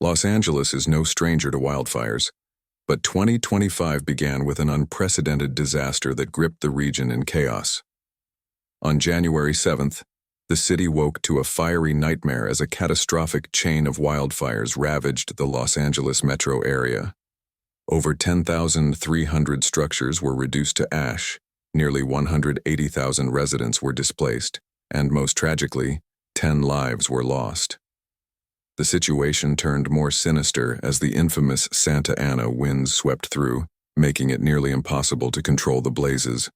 Los Angeles is no stranger to wildfires, but 2025 began with an unprecedented disaster that gripped the region in chaos. On January 7th, the city woke to a fiery nightmare as a catastrophic chain of wildfires ravaged the Los Angeles metro area. Over 10,300 structures were reduced to ash, nearly 180,000 residents were displaced, and most tragically, 10 lives were lost. The situation turned more sinister as the infamous Santa Ana winds swept through, making it nearly impossible to control the blazes.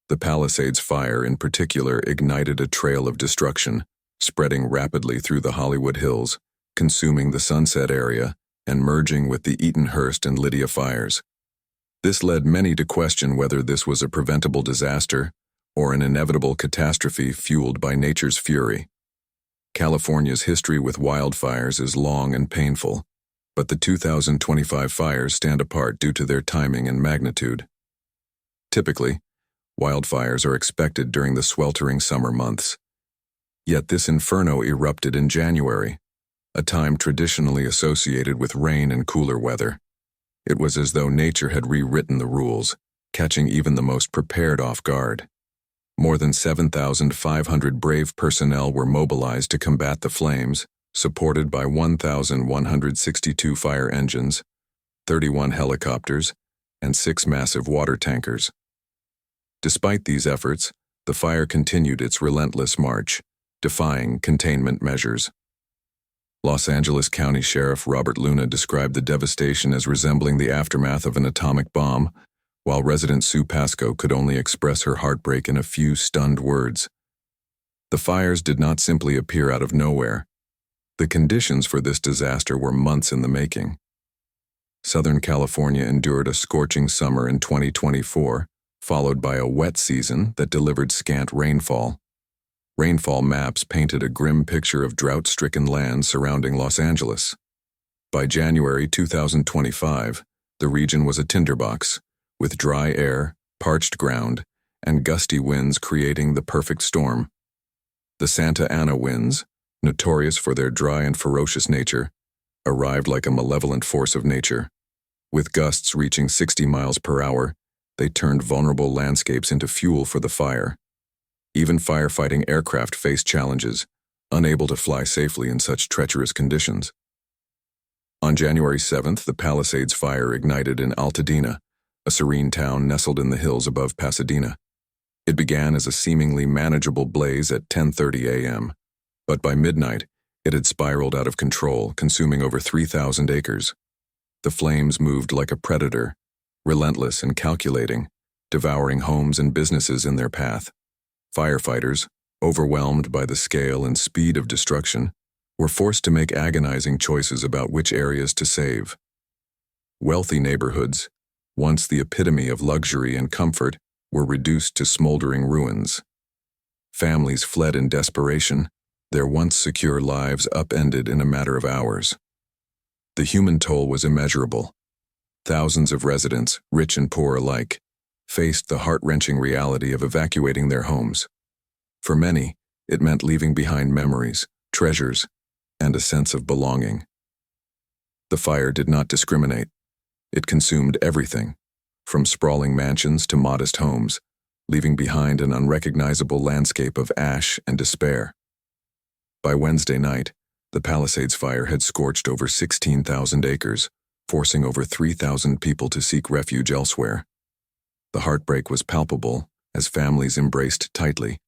The Palisades fire in particular ignited a trail of destruction, spreading rapidly through the Hollywood Hills, consuming the Sunset area, and merging with the Eatonhurst and Lydia fires. This led many to question whether this was a preventable disaster or an inevitable catastrophe fueled by nature's fury. California's history with wildfires is long and painful, but the 2025 fires stand apart due to their timing and magnitude. Typically, wildfires are expected during the sweltering summer months. Yet this inferno erupted in January, a time traditionally associated with rain and cooler weather. It was as though nature had rewritten the rules, catching even the most prepared off guard. More than 7,500 brave personnel were mobilized to combat the flames, supported by 1,162 fire engines, 31 helicopters, and 6 massive water tankers. Despite these efforts, the fire continued its relentless march, defying containment measures. Los Angeles County Sheriff Robert Luna described the devastation as resembling the aftermath of an atomic bomb, while resident Sue Pasco could only express her heartbreak in a few stunned words. The fires did not simply appear out of nowhere. The conditions for this disaster were months in the making. Southern California endured a scorching summer in 2024, followed by a wet season that delivered scant rainfall. Rainfall maps painted a grim picture of drought-stricken land surrounding Los Angeles. By January 2025, the region was a tinderbox, with dry air, parched ground, and gusty winds creating the perfect storm. The Santa Ana winds, notorious for their dry and ferocious nature, arrived like a malevolent force of nature. With gusts reaching 60 miles per hour, they turned vulnerable landscapes into fuel for the fire. Even firefighting aircraft faced challenges, unable to fly safely in such treacherous conditions. On January 7th, the Palisades fire ignited in Altadena, a serene town nestled in the hills above Pasadena. It began as a seemingly manageable blaze at 10:30 a.m., but by midnight, it had spiraled out of control, consuming over 3,000 acres. The flames moved like a predator, relentless and calculating, devouring homes and businesses in their path. Firefighters, overwhelmed by the scale and speed of destruction, were forced to make agonizing choices about which areas to save. Wealthy neighborhoods, once the epitome of luxury and comfort, were reduced to smoldering ruins. Families fled in desperation, their once secure lives upended in a matter of hours. The human toll was immeasurable. Thousands of residents, rich and poor alike, faced the heart-wrenching reality of evacuating their homes. For many, it meant leaving behind memories, treasures, and a sense of belonging. The fire did not discriminate. It consumed everything, from sprawling mansions to modest homes, leaving behind an unrecognizable landscape of ash and despair. By Wednesday night, the Palisades fire had scorched over 16,000 acres, forcing over 3,000 people to seek refuge elsewhere. The heartbreak was palpable as families embraced tightly,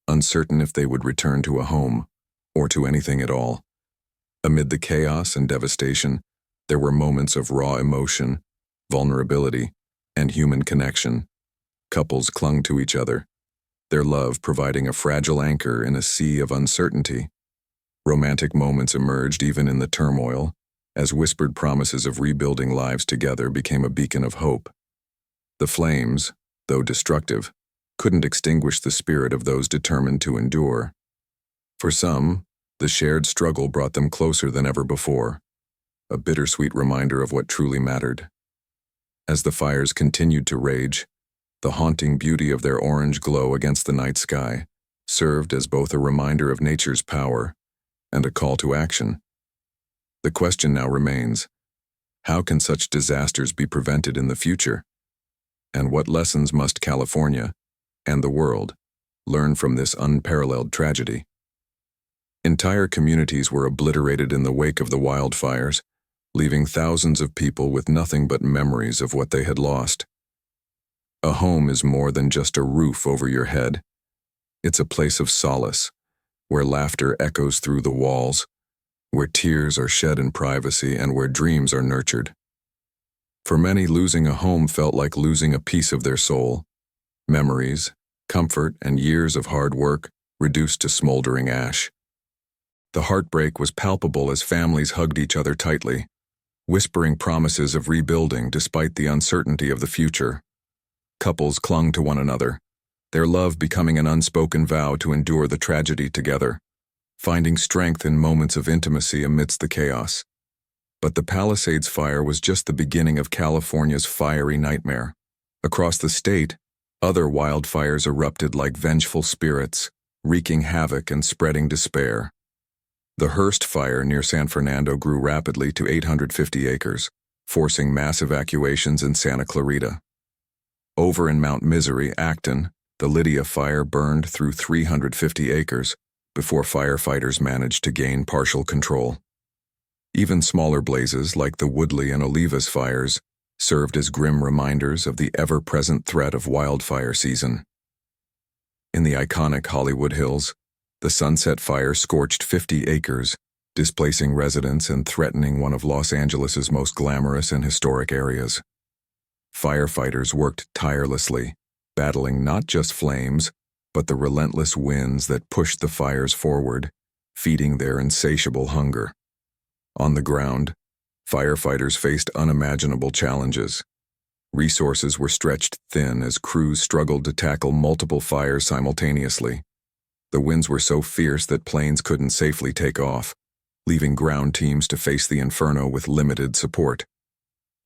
uncertain if they would return to a home or to anything at all. Amid the chaos and devastation, there were moments of raw emotion, vulnerability, and human connection. Couples clung to each other, their love providing a fragile anchor in a sea of uncertainty. Romantic moments emerged even in the turmoil, as whispered promises of rebuilding lives together became a beacon of hope. The flames, though destructive, couldn't extinguish the spirit of those determined to endure. For some, the shared struggle brought them closer than ever before, a bittersweet reminder of what truly mattered. As the fires continued to rage, the haunting beauty of their orange glow against the night sky served as both a reminder of nature's power and a call to action. The question now remains, how can such disasters be prevented in the future? And what lessons must California, and the world, learn from this unparalleled tragedy? Entire communities were obliterated in the wake of the wildfires, leaving thousands of people with nothing but memories of what they had lost. A home is more than just a roof over your head. It's a place of solace, where laughter echoes through the walls, where tears are shed in privacy, and where dreams are nurtured. For many, losing a home felt like losing a piece of their soul. Memories, comfort, and years of hard work reduced to smoldering ash. The heartbreak was palpable as families hugged each other tightly, whispering promises of rebuilding despite the uncertainty of the future. Couples clung to one another, their love becoming an unspoken vow to endure the tragedy together, finding strength in moments of intimacy amidst the chaos. But the Palisades fire was just the beginning of California's fiery nightmare. Across the state, other wildfires erupted like vengeful spirits, wreaking havoc and spreading despair. The Hearst fire near San Fernando grew rapidly to 850 acres, forcing mass evacuations in Santa Clarita. Over in Mount Misery, Acton, the Lydia fire burned through 350 acres before firefighters managed to gain partial control. Even smaller blazes like the Woodley and Olivas fires served as grim reminders of the ever-present threat of wildfire season. In the iconic Hollywood Hills, the Sunset Fire scorched 50 acres, displacing residents and threatening one of Los Angeles's most glamorous and historic areas. Firefighters worked tirelessly, battling not just flames, but the relentless winds that pushed the fires forward, feeding their insatiable hunger. On the ground, firefighters faced unimaginable challenges. Resources were stretched thin as crews struggled to tackle multiple fires simultaneously. The winds were so fierce that planes couldn't safely take off, leaving ground teams to face the Inferno with limited support.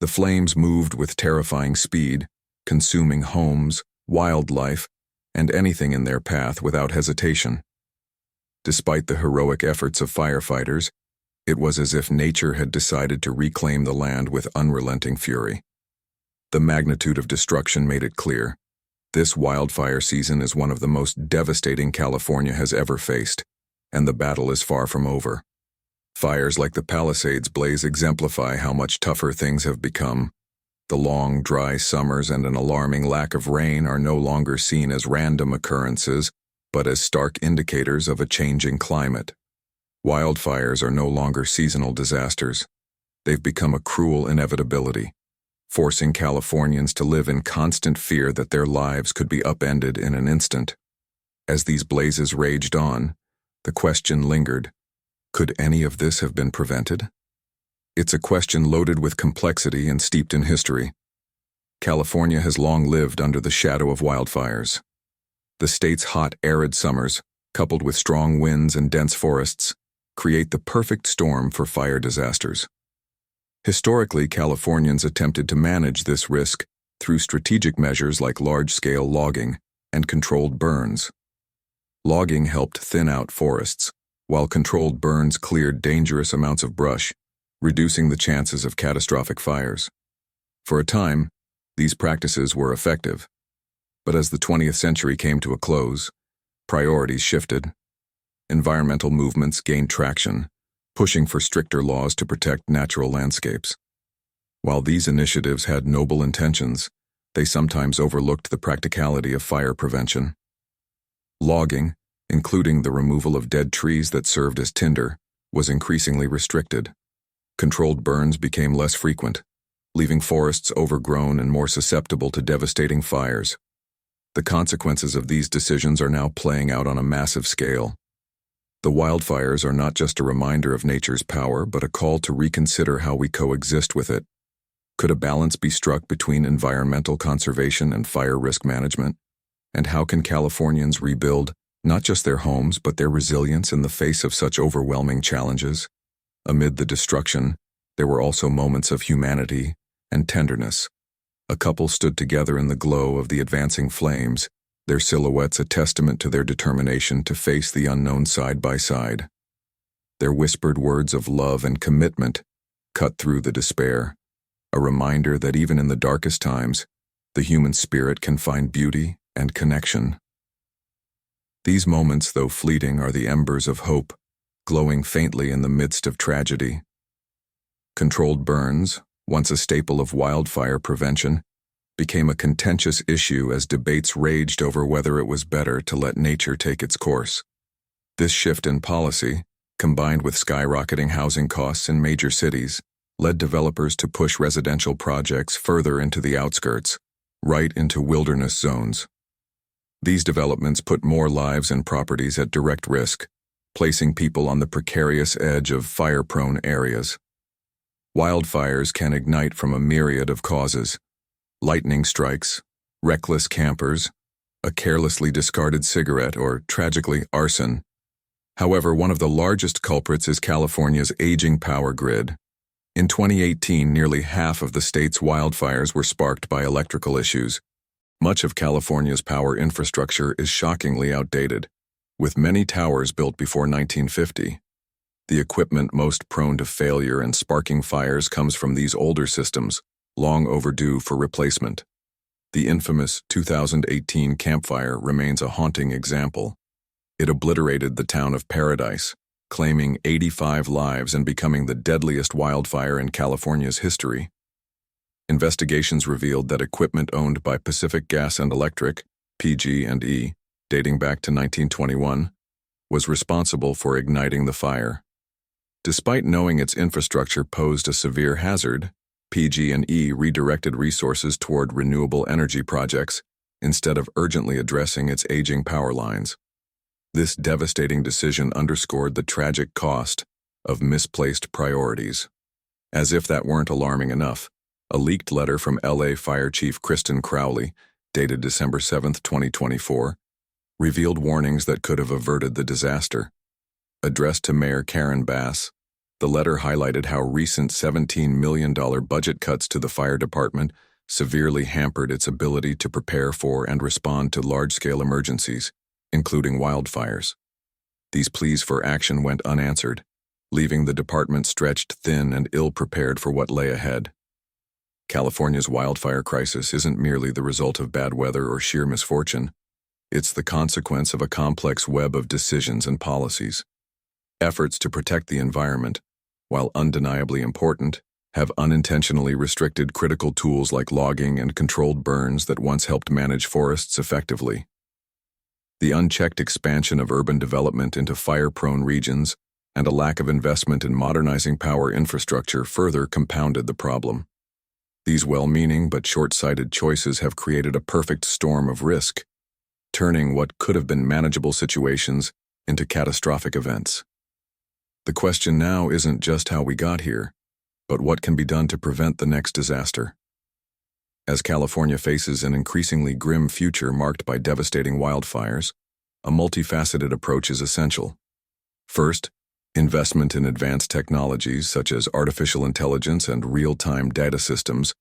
The flames moved with terrifying speed, consuming homes, wildlife, and anything in their path without hesitation. Despite the heroic efforts of firefighters, it was as if nature had decided to reclaim the land with unrelenting fury. The magnitude of destruction made it clear. This wildfire season is one of the most devastating California has ever faced, and the battle is far from over. Fires like the Palisades blaze exemplify how much tougher things have become. The long, dry summers and an alarming lack of rain are no longer seen as random occurrences, but as stark indicators of a changing climate. Wildfires are no longer seasonal disasters. They've become a cruel inevitability, forcing Californians to live in constant fear that their lives could be upended in an instant. As these blazes raged on, the question lingered, could any of this have been prevented? It's a question loaded with complexity and steeped in history. California has long lived under the shadow of wildfires. The state's hot, arid summers, coupled with strong winds and dense forests, create the perfect storm for fire disasters. Historically, Californians attempted to manage this risk through strategic measures like large-scale logging and controlled burns. Logging helped thin out forests, while controlled burns cleared dangerous amounts of brush, reducing the chances of catastrophic fires. For a time, these practices were effective. But as the 20th century came to a close, priorities shifted. Environmental movements gained traction, pushing for stricter laws to protect natural landscapes. While these initiatives had noble intentions, they sometimes overlooked the practicality of fire prevention. Logging, including the removal of dead trees that served as tinder, was increasingly restricted. Controlled burns became less frequent, leaving forests overgrown and more susceptible to devastating fires. The consequences of these decisions are now playing out on a massive scale. The wildfires are not just a reminder of nature's power, but a call to reconsider how we coexist with it. Could a balance be struck between environmental conservation and fire risk management? And how can Californians rebuild not just their homes, but their resilience in the face of such overwhelming challenges? Amid the destruction, there were also moments of humanity and tenderness. A couple stood together in the glow of the advancing flames, their silhouettes a testament to their determination to face the unknown side by side. Their whispered words of love and commitment cut through the despair, a reminder that even in the darkest times, the human spirit can find beauty and connection. These moments, though fleeting, are the embers of hope, glowing faintly in the midst of tragedy. Controlled burns, once a staple of wildfire prevention, became a contentious issue as debates raged over whether it was better to let nature take its course. This shift in policy, combined with skyrocketing housing costs in major cities, led developers to push residential projects further into the outskirts, right into wilderness zones. These developments put more lives and properties at direct risk, placing people on the precarious edge of fire-prone areas. Wildfires can ignite from a myriad of causes: lightning strikes, reckless campers, a carelessly discarded cigarette, or, tragically, arson. However, one of the largest culprits is California's aging power grid. In 2018, nearly half of the state's wildfires were sparked by electrical issues. Much of California's power infrastructure is shockingly outdated, with many towers built before 1950. The equipment most prone to failure and sparking fires comes from these older systems, long overdue for replacement. The infamous 2018 Camp Fire remains a haunting example. It obliterated the town of Paradise, claiming 85 lives and becoming the deadliest wildfire in California's history. Investigations revealed that equipment owned by Pacific Gas and Electric, PG&E, dating back to 1921, was responsible for igniting the fire. Despite knowing its infrastructure posed a severe hazard, PG&E redirected resources toward renewable energy projects instead of urgently addressing its aging power lines. This devastating decision underscored the tragic cost of misplaced priorities. As if that weren't alarming enough, a leaked letter from LA Fire Chief Kristen Crowley, dated December 7, 2024, revealed warnings that could have averted the disaster. Addressed to Mayor Karen Bass, the letter highlighted how recent $17 million budget cuts to the fire department severely hampered its ability to prepare for and respond to large-scale emergencies, including wildfires. These pleas for action went unanswered, leaving the department stretched thin and ill-prepared for what lay ahead. California's wildfire crisis isn't merely the result of bad weather or sheer misfortune. It's the consequence of a complex web of decisions and policies. Efforts to protect the environment, while undeniably important, have unintentionally restricted critical tools like logging and controlled burns that once helped manage forests effectively. The unchecked expansion of urban development into fire-prone regions and a lack of investment in modernizing power infrastructure further compounded the problem. These well-meaning but short-sighted choices have created a perfect storm of risk, turning what could have been manageable situations into catastrophic events. The question now isn't just how we got here, but what can be done to prevent the next disaster. As California faces an increasingly grim future marked by devastating wildfires, a multifaceted approach is essential. First, investment in advanced technologies such as artificial intelligence and real-time data systems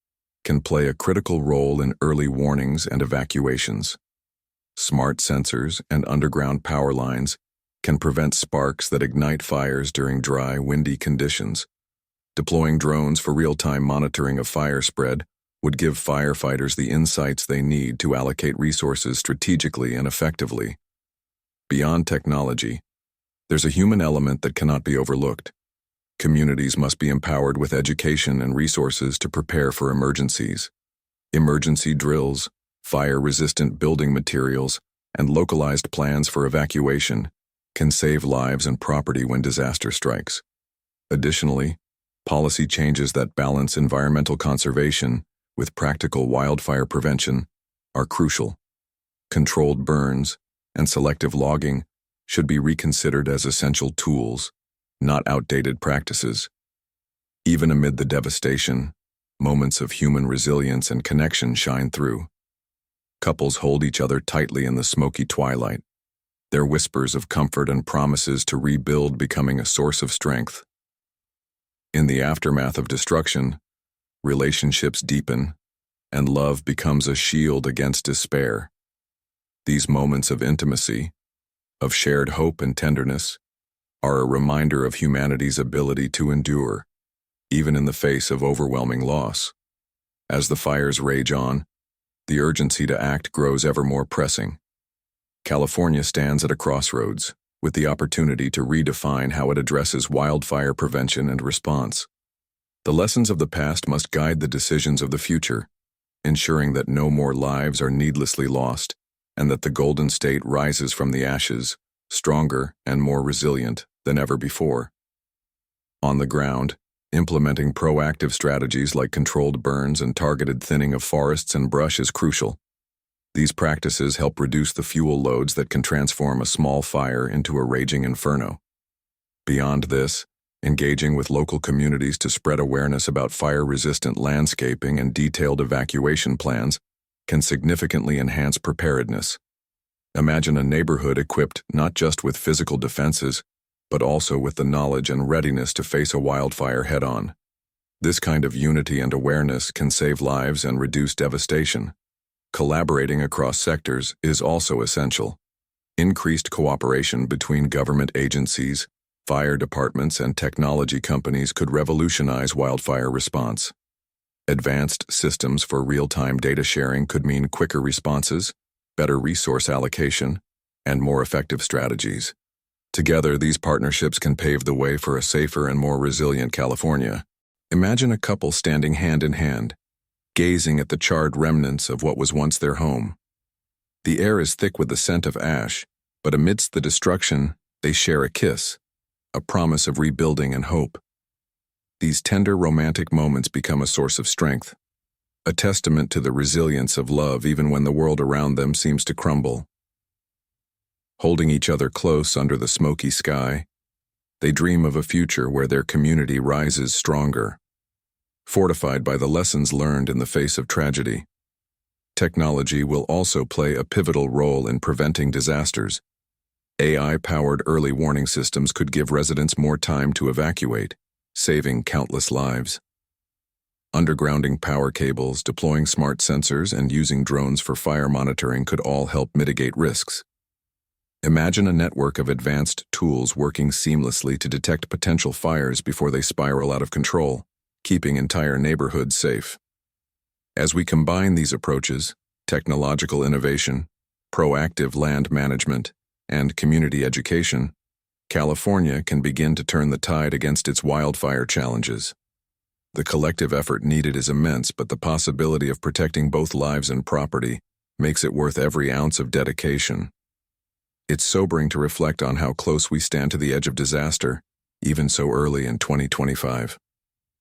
can play a critical role in early warnings and evacuations. Smart sensors and underground power lines can prevent sparks that ignite fires during dry, windy conditions. Deploying drones for real-time monitoring of fire spread would give firefighters the insights they need to allocate resources strategically and effectively. Beyond technology, there's a human element that cannot be overlooked. Communities must be empowered with education and resources to prepare for emergencies. Emergency drills, fire-resistant building materials, and localized plans for evacuation can save lives and property when disaster strikes. Additionally, policy changes that balance environmental conservation with practical wildfire prevention are crucial. Controlled burns and selective logging should be reconsidered as essential tools, not outdated practices. Even amid the devastation, moments of human resilience and connection shine through. Couples hold each other tightly in the smoky twilight, their whispers of comfort and promises to rebuild becoming a source of strength. In the aftermath of destruction, relationships deepen, and love becomes a shield against despair. These moments of intimacy, of shared hope and tenderness, are a reminder of humanity's ability to endure, even in the face of overwhelming loss. As the fires rage on, the urgency to act grows ever more pressing. California stands at a crossroads, with the opportunity to redefine how it addresses wildfire prevention and response. The lessons of the past must guide the decisions of the future, ensuring that no more lives are needlessly lost and that the Golden State rises from the ashes, stronger and more resilient than ever before. On the ground, implementing proactive strategies like controlled burns and targeted thinning of forests and brush is crucial. These practices help reduce the fuel loads that can transform a small fire into a raging inferno. Beyond this, engaging with local communities to spread awareness about fire-resistant landscaping and detailed evacuation plans can significantly enhance preparedness. Imagine a neighborhood equipped not just with physical defenses, but also with the knowledge and readiness to face a wildfire head-on. This kind of unity and awareness can save lives and reduce devastation. Collaborating across sectors is also essential. Increased cooperation between government agencies, fire departments, and technology companies could revolutionize wildfire response. Advanced systems for real-time data sharing could mean quicker responses, better resource allocation, and more effective strategies. Together, these partnerships can pave the way for a safer and more resilient California. Imagine a couple standing hand in hand, gazing at the charred remnants of what was once their home. The air is thick with the scent of ash, but amidst the destruction, they share a kiss, a promise of rebuilding and hope. These tender romantic moments become a source of strength, a testament to the resilience of love even when the world around them seems to crumble. Holding each other close under the smoky sky, they dream of a future where their community rises stronger, fortified by the lessons learned in the face of tragedy. Technology will also play a pivotal role in preventing disasters. AI-powered early warning systems could give residents more time to evacuate, saving countless lives. Undergrounding power cables, deploying smart sensors, and using drones for fire monitoring could all help mitigate risks. Imagine a network of advanced tools working seamlessly to detect potential fires before they spiral out of control, keeping entire neighborhoods safe. As we combine these approaches, technological innovation, proactive land management, and community education, California can begin to turn the tide against its wildfire challenges. The collective effort needed is immense, but the possibility of protecting both lives and property makes it worth every ounce of dedication. It's sobering to reflect on how close we stand to the edge of disaster, even so early in 2025.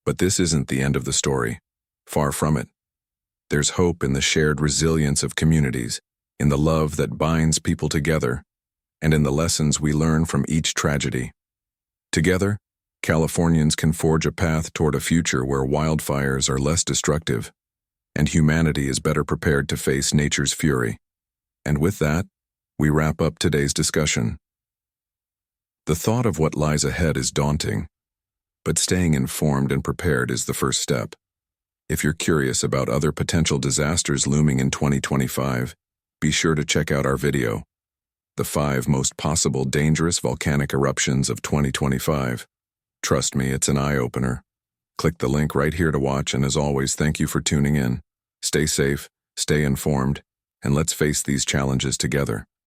But this isn't the end of the story. Far from it. There's hope in the shared resilience of communities, in the love that binds people together, and in the lessons we learn from each tragedy. Together, Californians can forge a path toward a future where wildfires are less destructive, and humanity is better prepared to face nature's fury. And with that, we wrap up today's discussion. The thought of what lies ahead is daunting, but staying informed and prepared is the first step. If you're curious about other potential disasters looming in 2025, be sure to check out our video, The 5 Most Possible Dangerous Volcanic Eruptions of 2025. Trust me, it's an eye-opener. Click the link right here to watch, and as always, thank you for tuning in. Stay safe, stay informed, and let's face these challenges together.